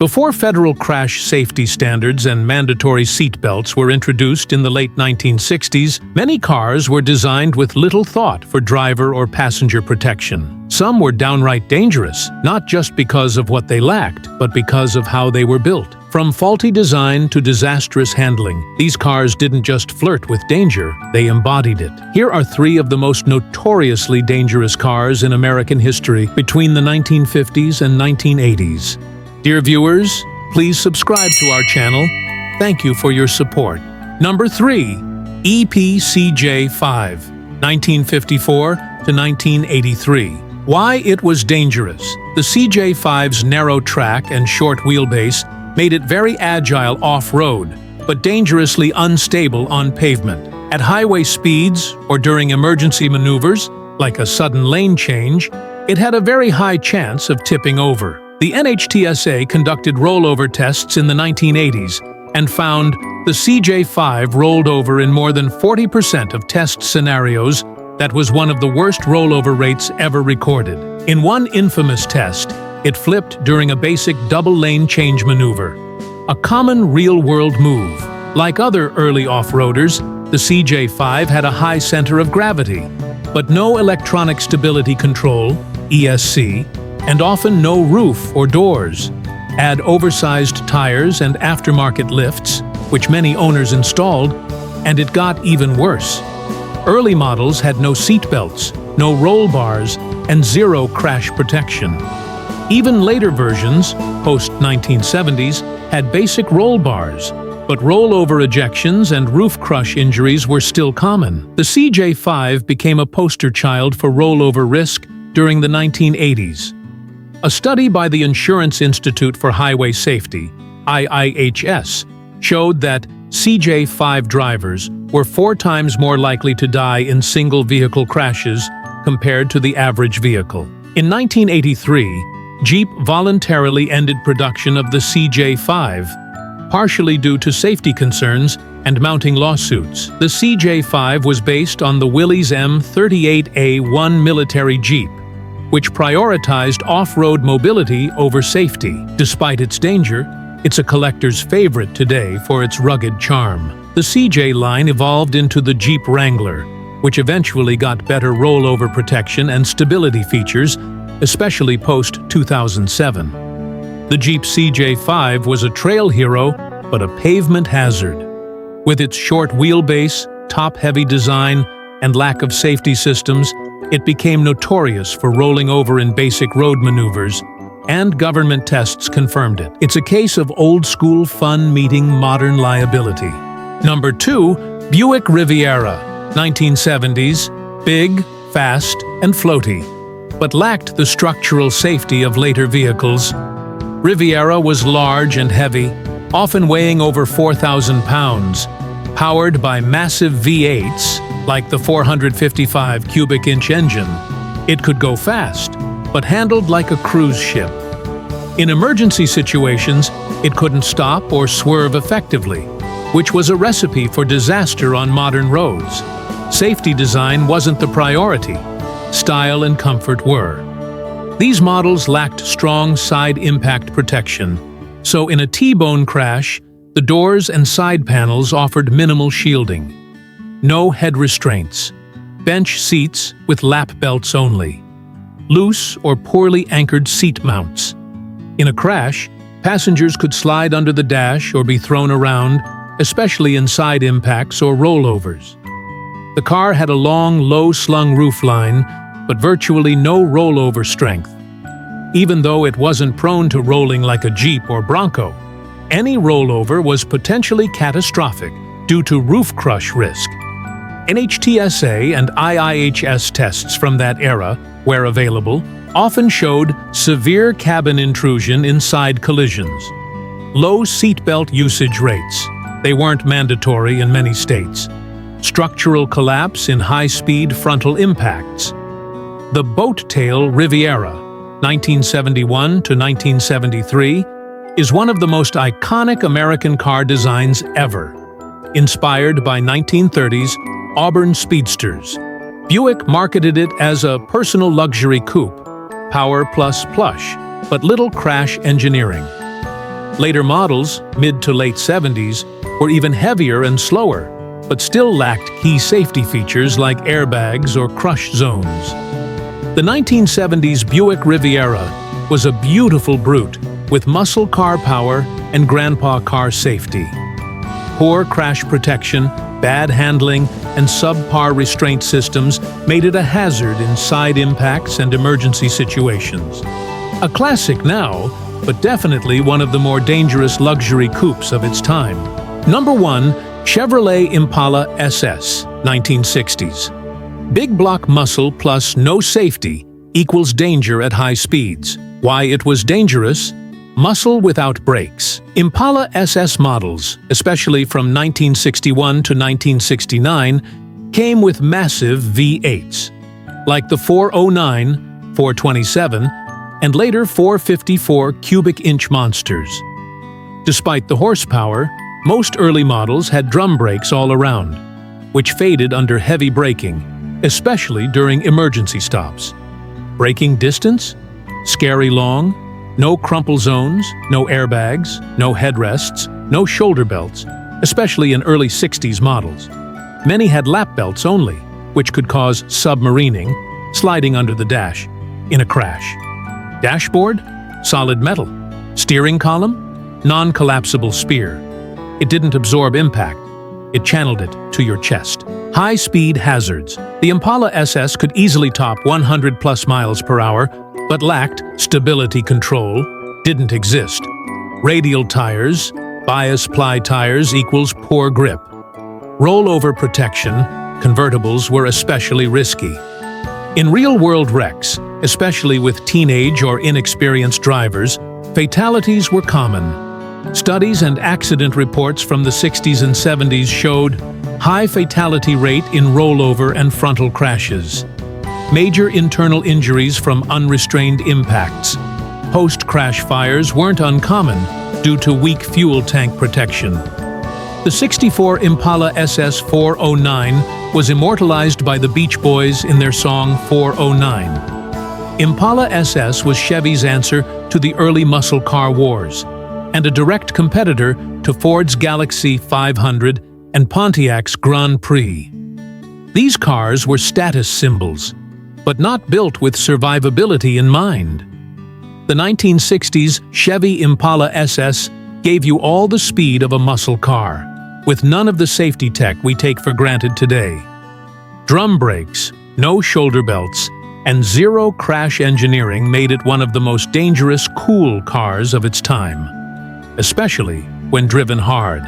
Before federal crash safety standards and mandatory seat belts were introduced in the late 1960s, many cars were designed with little thought for driver or passenger protection. Some were downright dangerous, not just because of what they lacked, but because of how they were built. From faulty design to disastrous handling, these cars didn't just flirt with danger, they embodied it. Here are three of the most notoriously dangerous cars in American history between the 1950s and 1980s. Dear viewers, please subscribe to our channel. Thank you for your support. Number 3. EPCJ5, 1954 to 1983. Why it was dangerous. The CJ5's narrow track and short wheelbase made it very agile off-road, but dangerously unstable on pavement. At highway speeds or during emergency maneuvers, like a sudden lane change, it had a very high chance of tipping over. The NHTSA conducted rollover tests in the 1980s and found the CJ5 rolled over in more than 40% of test scenarios. That was one of the worst rollover rates ever recorded. In one infamous test, it flipped during a basic double-lane change maneuver, a common real-world move. Like other early off-roaders, the CJ5 had a high center of gravity, but no electronic stability control, ESC, and often no roof or doors. Add oversized tires and aftermarket lifts, which many owners installed, and it got even worse. Early models had no seat belts, no roll bars, and zero crash protection. Even later versions, post-1970s, had basic roll bars, but rollover ejections and roof crush injuries were still common. The CJ5 became a poster child for rollover risk during the 1980s. A study by the Insurance Institute for Highway Safety, IIHS, showed that CJ5 drivers were 4 times more likely to die in single-vehicle crashes compared to the average vehicle. In 1983, Jeep voluntarily ended production of the CJ5, partially due to safety concerns and mounting lawsuits. The CJ5 was based on the Willys M38A1 military Jeep, which prioritized off-road mobility over safety. Despite its danger, it's a collector's favorite today for its rugged charm. The CJ line evolved into the Jeep Wrangler, which eventually got better rollover protection and stability features, especially post-2007. The Jeep CJ5 was a trail hero, but a pavement hazard. With its short wheelbase, top-heavy design, and lack of safety systems, it became notorious for rolling over in basic road maneuvers, and government tests confirmed it. It's a case of old-school fun meeting modern liability. Number 2. Buick Riviera, 1970s, big, fast, and floaty, but lacked the structural safety of later vehicles. Riviera was large and heavy, often weighing over 4,000 pounds, powered by massive V8s, like the 455 cubic inch engine. It could go fast, but handled like a cruise ship. In emergency situations, it couldn't stop or swerve effectively, which was a recipe for disaster on modern roads. Safety design wasn't the priority. Style and comfort were. These models lacked strong side impact protection, so in a T-bone crash, the doors and side panels offered minimal shielding. No head restraints. Bench seats with lap belts only. Loose or poorly anchored seat mounts. In a crash, passengers could slide under the dash or be thrown around, especially in side impacts or rollovers. The car had a long, low-slung roofline, but virtually no rollover strength. Even though it wasn't prone to rolling like a Jeep or Bronco, any rollover was potentially catastrophic due to roof crush risk. NHTSA and IIHS tests from that era, where available, often showed severe cabin intrusion in side collisions. Low seatbelt usage rates. They weren't mandatory in many states. Structural collapse in high-speed frontal impacts. The boat-tail Riviera, 1971 to 1973, is one of the most iconic American car designs ever. Inspired by 1930s Auburn speedsters, Buick marketed it as a personal luxury coupe, power plus plush, but little crash engineering. Later models, mid to late 70s, were even heavier and slower, but still lacked key safety features like airbags or crush zones. The 1970s Buick Riviera was a beautiful brute with muscle car power and grandpa car safety. Poor crash protection, bad handling, and subpar restraint systems made it a hazard in side impacts and emergency situations. A classic now, but definitely one of the more dangerous luxury coupes of its time. Number 1. Chevrolet Impala SS, 1960s. Big block muscle plus no safety equals danger at high speeds. Why it was dangerous? Muscle without brakes. Impala SS models, especially from 1961 to 1969, came with massive V8s, like the 409, 427, and later 454 cubic inch monsters. Despite the horsepower, most early models had drum brakes all around, which faded under heavy braking, especially during emergency stops. Braking distance? Scary long. No crumple zones, no airbags, no headrests, no shoulder belts, especially in early 60s models. Many had lap belts only, which could cause submarining, sliding under the dash, in a crash. Dashboard? Solid metal. Steering column? Non-collapsible spear. It didn't absorb impact. It channeled it to your chest. High-speed hazards. The Impala SS could easily top 100+ miles per hour, but lacked stability control, didn't exist. Radial tires, bias ply tires equals poor grip. Rollover protection, convertibles were especially risky. In real-world wrecks, especially with teenage or inexperienced drivers, fatalities were common. Studies and accident reports from the 60s and 70s showed high fatality rate in rollover and frontal crashes. Major internal injuries from unrestrained impacts. Post-crash fires weren't uncommon due to weak fuel tank protection. The '64 Impala SS 409 was immortalized by the Beach Boys in their song 409. Impala SS was Chevy's answer to the early muscle car wars, and a direct competitor to Ford's Galaxie 500 and Pontiac's Grand Prix. These cars were status symbols, but not built with survivability in mind. The 1960s Chevy Impala SS gave you all the speed of a muscle car, with none of the safety tech we take for granted today. Drum brakes, no shoulder belts, and zero crash engineering made it one of the most dangerous cool cars of its time, especially when driven hard.